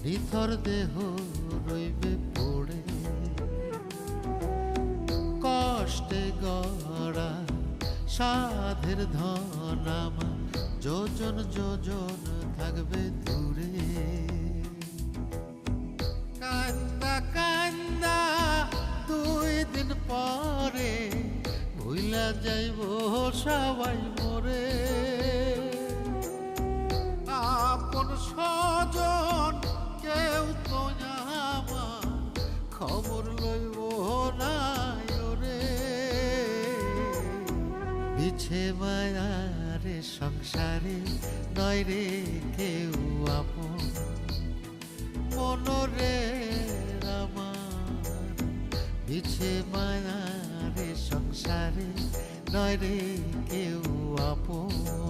নিথর দেহ রইবে পড়ে, কষ্টে গড়া সাধের ধন আমার যোজন যোজন থাকবে দূরে। কান্দা কান্দা 2 দিন পরে ভুইলা যাইব সবাই মোরে। আপন স্বজন কেউ তো আমার খবর লইব না ওরে। বিছে মায়ারে সংসারে নয় রে কেউ আপন, মনরে আমার বিছে মায়ারে সংসারে নয় রে কেউ আপন।